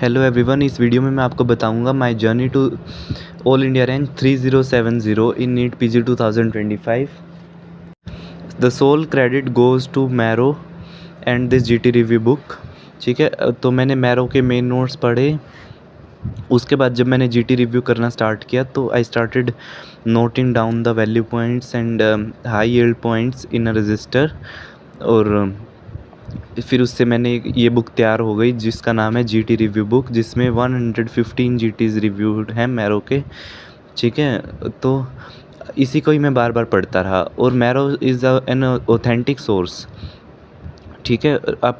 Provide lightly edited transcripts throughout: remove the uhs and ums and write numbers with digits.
Hello everyone, इस video में मैं आपको बताऊंगा my journey to all India rank 3070 in NEET PG 2025। The sole credit goes to Marrow and this GT review book. ठीक है, तो मैंने मैरो के मेन नोट्स पढ़े। उसके बाद जब मैंने जीटी रिव्यू करना स्टार्ट किया तो I started noting down the value points and high yield points in a resistor. और फिर उससे मैंने ये बुक तैयार हो गई जिसका नाम है जीटी रिव्यू बुक, जिसमें 115 जीटीज रिव्यूड हैं मैरो के। ठीक है, तो इसी को ही मैं बार बार पढ़ता रहा। और marrow is an authentic source. ठीक है, आप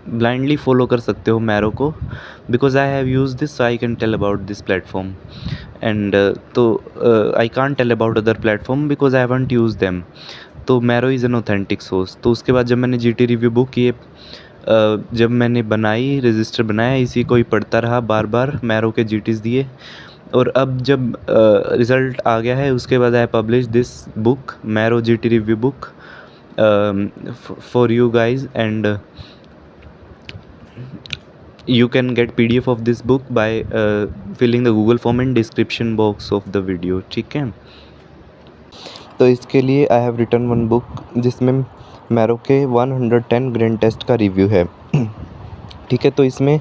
ब्लाइंडली फॉलो कर सकते हो मैरो को, because I have use this so I can tell about this platform and तो I can't tell about other platform because I haven't use them. तो Marrow is an authentic source. तो उसके बाद जब मैंने जीटी रिव्यू बुक ये जब मैंने बनाई, रजिस्टर बनाया, इसी को ही पढ़ता रहा बार बार, मैरो के जीटीज़ दिए। और अब जब रिज़ल्ट आ गया है उसके बाद I publish this book marrow GT review book for you guys and you can get PDF of this book by filling the Google form in description box of the video। ठीक है, तो इसके लिए I have written one book जिसमें Marrow के 110 grand test का review है। ठीक है, तो इसमें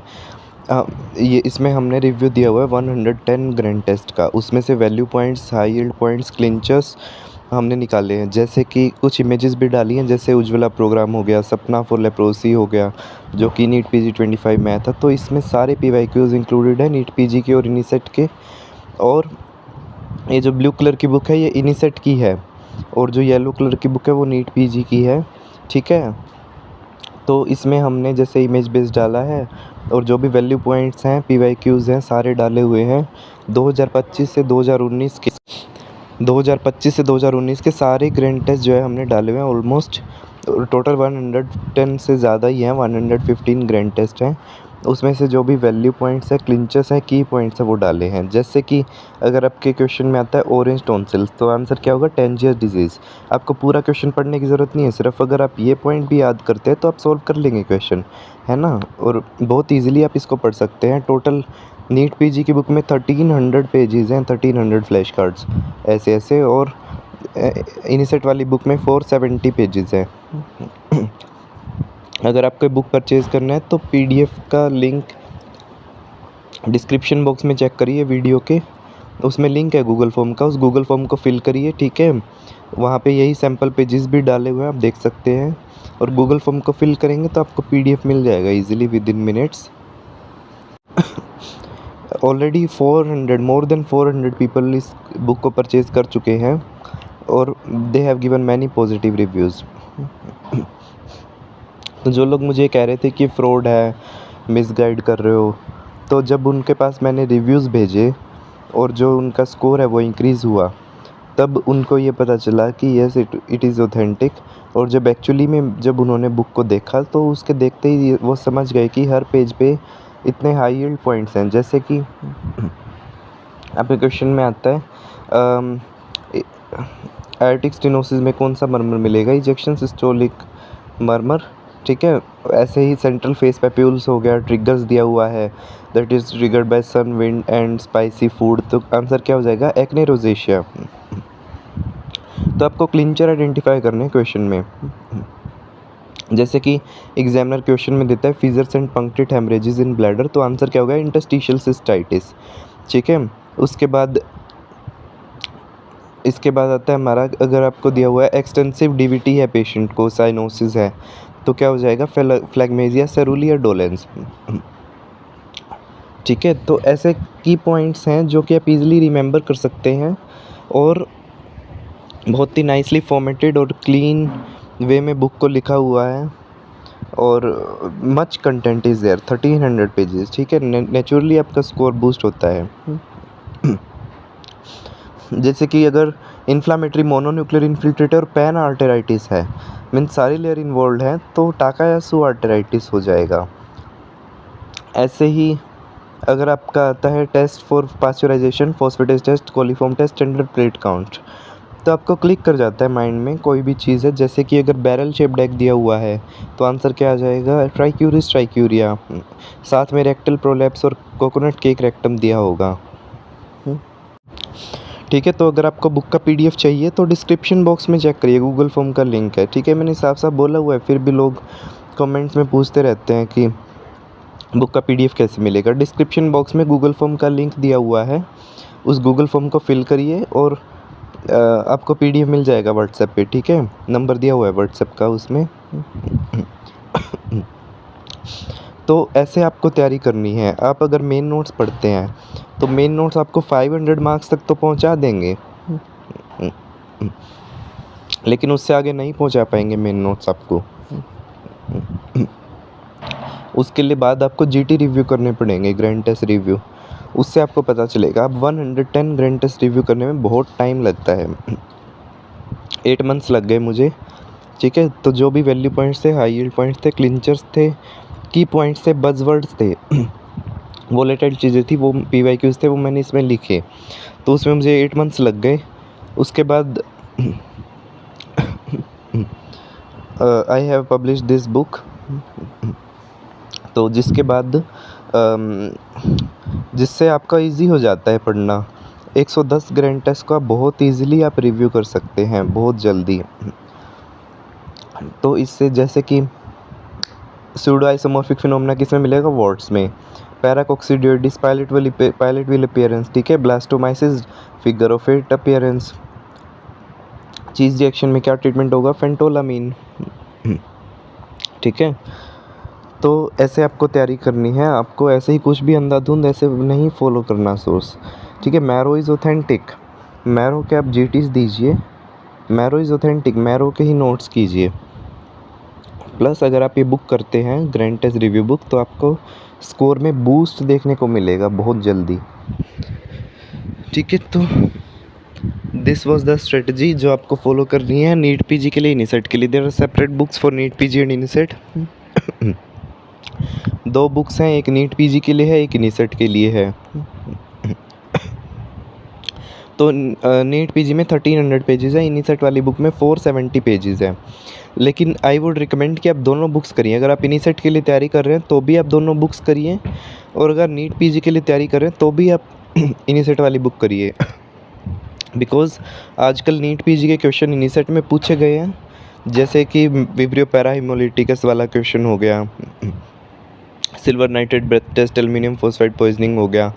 हमने रिव्यू दिया हुआ है 110 ग्रैंड टेस्ट का। उसमें से value points, high yield points, clinchers हमने निकाले हैं। जैसे कि कुछ इमेजेस भी डाली हैं, जैसे उज्ज्वला प्रोग्राम हो गया, सपना फॉर लेप्रोसी हो गया, जो कि नीट पीजी 25 में आया था। तो इसमें सारे PYQs इंक्लूडेड है नीट पीजी के और इनिसेट के। और ये जो ब्लू कलर की बुक है ये इनिसेट की है, और जो येलो कलर की बुक है वो नीट पीजी की है। ठीक है, तो इसमें हमने जैसे इमेज बेस डाला है और जो भी वैल्यू पॉइंट्स हैं, PYQs हैं, सारे डाले हुए हैं। 2025 से 2019 के सारे ग्रैंड टेस्ट जो है हमने डाले हुए हैं। ऑलमोस्ट टोटल 110 से ज़्यादा ही हैं, 115 ग्रैंड टेस्ट हैं। उसमें से जो भी वैल्यू पॉइंट्स हैं, क्लिंचर्स हैं, की पॉइंट्स हैं, वो डाले हैं। जैसे कि अगर आपके क्वेश्चन में आता है ऑरेंज टॉन्सिल्स, तो आंसर क्या होगा? टेंजियस डिजीज़। आपको पूरा क्वेश्चन पढ़ने की ज़रूरत नहीं है, सिर्फ अगर आप ये पॉइंट भी याद करते हैं तो आप सोल्व कर लेंगे क्वेश्चन, है ना। और बहुत ईजिली आप इसको पढ़ सकते हैं। टोटल नीट पीजी की बुक में 1300 पेजेस हैं, 1300 फ्लैश कार्ड्स ऐसे। और इनिसेट वाली बुक में 470 पेजेस हैं। अगर आपको बुक परचेज़ करना है तो PDF का लिंक डिस्क्रिप्शन बॉक्स में चेक करिए वीडियो के, उसमें लिंक है गूगल फॉर्म का। उस गूगल फॉर्म को फिल करिए। ठीक है, वहाँ पे यही सैम्पल पेजेस भी डाले हुए हैं, आप देख सकते हैं। और गूगल फॉर्म को फिल करेंगे तो आपको PDF मिल जाएगा easily with in minutes. Already more than 400 people इस बुक को परचेज़ कर चुके हैं और they have given many positive reviews. तो जो लोग मुझे कह रहे थे कि फ्रॉड है, मिसगाइड कर रहे हो, तो जब उनके पास मैंने रिव्यूज़ भेजे और जो उनका स्कोर है वो इंक्रीज़ हुआ, तब उनको ये पता चला कि यस इट इज़ ऑथेंटिक। और जब एक्चुअली में जब उन्होंने बुक को देखा तो उसके देखते ही वो समझ गए कि हर पेज पे इतने हाई यील्ड पॉइंट्स हैं। जैसे कि आपके क्वेश्चन में आता है एयरटिक स्टेनोसिस में कौन सा मर्मर मिलेगा? Ejection systolic murmur. ठीक है, ऐसे ही सेंट्रल फेस पैप्यूल्स हो गया, ट्रिगर्स दिया हुआ है, that is triggered by sun, wind and spicy food. तो आंसर क्या हो जाएगा? Acne rosacea. तो आपको क्लिंचर आइडेंटिफाई करने हैं क्वेश्चन में। जैसे कि एग्जामिनर क्वेश्चन में देता है fissures and punctate haemorrhages in bladder, तो आंसर क्या होगा? Interstitial cystitis. ठीक है, इसके बाद आता है हमारा, अगर आपको दिया हुआ है एक्सटेंसिव DVT है पेशेंट को, साइनोसिस है, तो क्या हो जाएगा? फ्लैग्मेजिया सेरुलिया डोलेंस। ठीक है, तो ऐसे की पॉइंट्स हैं जो कि आप इजीली रिमेंबर कर सकते हैं और बहुत ही नाइसली फॉर्मेटेड और क्लीन वे में बुक को लिखा हुआ है। और much content is there, 1300 pages. ठीक है, नेचुरली आपका स्कोर बूस्ट होता है। जैसे कि अगर इन्फ्लामेटरी मोनोन्यूक्लियर इन्फिल्ट्रेटर और पैन आर्टेराइटिस है, मीन्स सारी लेयर इन्वॉल्व हैं, तो टाकायासु आर्टेराइटिस हो जाएगा। ऐसे ही अगर आपका आता है test for pasteurization, phosphatase test, coliform test, standard plate count, तो आपको क्लिक कर जाता है माइंड में कोई भी चीज़ है, जैसे कि अगर बैरल शेप्ड एग दिया हुआ है तो आंसर क्या आ जाएगा, ट्राइक्यूरिस ट्राइक्यूरिया। साथ में रेक्टल प्रोलैप्स और कोकोनट केक रेक्टम दिया होगा। ठीक है, तो अगर आपको बुक का पीडीएफ चाहिए तो डिस्क्रिप्शन बॉक्स में चेक करिए, गूगल फॉर्म का लिंक है। ठीक है, मैंने साफ साफ बोला हुआ है, फिर भी लोग कमेंट्स में पूछते रहते हैं कि बुक का पीडीएफ कैसे मिलेगा। डिस्क्रिप्शन बॉक्स में गूगल फॉर्म का लिंक दिया हुआ है, उस गूगल फॉर्म को फिल करिए और आपको पीडीएफ मिल जाएगा व्हाट्सएप पे। ठीक है, नंबर दिया हुआ है व्हाट्सएप का उसमें। तो ऐसे आपको तैयारी करनी है। आप अगर मेन नोट्स पढ़ते हैं तो मेन नोट्स आपको 500 मार्क्स तक तो पहुंचा देंगे, लेकिन उससे आगे नहीं पहुंचा पाएंगे मेन नोट्स आपको। उसके लिए बाद आपको जीटी रिव्यू करने पड़ेंगे, ग्रैंड टेस्ट रिव्यू। उससे आपको पता चलेगा। अब 110 ग्रैंड टेस्ट रिव्यू करने में बहुत टाइम लगता है, 8 मंथ्स लग गए मुझे। ठीक है, तो जो भी वैल्यू पॉइंट्स थे, हाई यील्ड पॉइंट्स थे, क्लिंचर्स थे, की पॉइंट्स थे, बज़वर्ड्स थे, वोलेटाइल चीज़ें थी, वो पीवाईक्यूज़ थे, वो मैंने इसमें लिखे। तो उसमें मुझे 8 मंथ्स लग गए। उसके बाद I have publish this book, तो जिसके बाद जिससे आपका इजी हो जाता है पढ़ना। 110 ग्रैंड टेस्ट का बहुत इजीली आप रिव्यू कर सकते हैं, बहुत जल्दी। तो इससे जैसे कि सूडो आइसोमॉर्फिक फिनोमेना किसमें मिलेगा, वॉट्स में। पैराकोक्सीडियोइडिस पायलट विल अपीयरेंस। ठीक है, ब्लास्टोमाइसिस फिगर ऑफ 8 अपीयरेंस। चीज रिएक्शन में क्या ट्रीटमेंट होगा, फेंटोलामीन। ठीक है, तो ऐसे आपको तैयारी करनी है। आपको ऐसे ही कुछ भी अंधाधुंध ऐसे नहीं फॉलो करना सोर्स। ठीक है, मैरो इज़ ऑथेंटिक, मैरो के आप जीटीज दीजिए, मैरो इज़ ऑथेंटिक, मैरो के ही नोट्स कीजिए। प्लस अगर आप ये बुक करते हैं ग्रैंड टेस्ट रिव्यू बुक, तो आपको स्कोर में बूस्ट देखने को मिलेगा बहुत जल्दी। ठीक है, तो दिस वाज द स्ट्रेटजी जो आपको फॉलो करनी है नीट पीजी के लिए, इनिसेट के लिए। There are separate books for NEET PG and INICET. 2 books हैं, एक नीट पीजी के लिए है, एक इनिसेट के लिए है। तो नीट पीजी में 1300 पेजेस है, इनिसेट वाली बुक में 470 पेजेस है। लेकिन आई वुड रिकमेंड कि आप दोनों बुक्स करिए। अगर आप इनिसेट के लिए तैयारी कर रहे हैं तो भी आप दोनों बुक्स करिए, और अगर नीट पीजी के लिए तैयारी कर रहे हैं तो भी आप इनिसेट वाली बुक करिए। बिकॉज आजकल नीट पीजी के क्वेश्चन इनिसेट में पूछे गए हैं, जैसे कि विब्रियो पैराहिमोलिटिकस वाला क्वेश्चन हो गया, silver nitrate breath test, aluminium phosphide poisoning हो गया।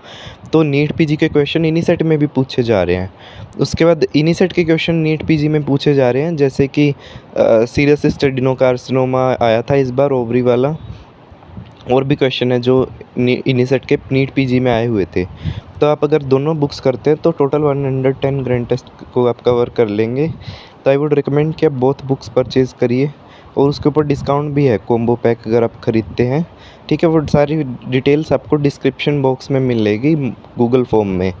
तो नीट पीजी के क्वेश्चन इनिसेट में भी पूछे जा रहे हैं। उसके बाद इनिसेट के क्वेश्चन नीट पीजी में पूछे जा रहे हैं, जैसे कि सीरियस एडेनोकार्सिनोमा आया था इस बार, ओवरी वाला। और भी क्वेश्चन है जो इनिसेट के नीट पीजी में आए हुए थे। तो आप अगर दोनों बुक्स करते हैं तो टोटल 110 ग्रैंड टेस्ट को आप कवर कर लेंगे। तो आई वुड रिकमेंड कि आप बोथ बुक्स परचेज़ करिए, और उसके ऊपर डिस्काउंट भी है कॉम्बो पैक अगर आप ख़रीदते हैं। ठीक है, वो सारी डिटेल्स आपको डिस्क्रिप्शन बॉक्स में मिलेगी गूगल फॉर्म में।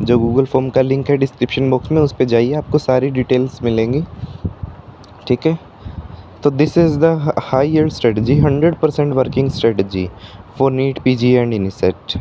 जो गूगल फॉर्म का लिंक है डिस्क्रिप्शन बॉक्स में, उस पर जाइए, आपको सारी डिटेल्स मिलेंगी। ठीक है, तो this is the high yield strategy, 100% working strategy for NEET PG and इनिसेट।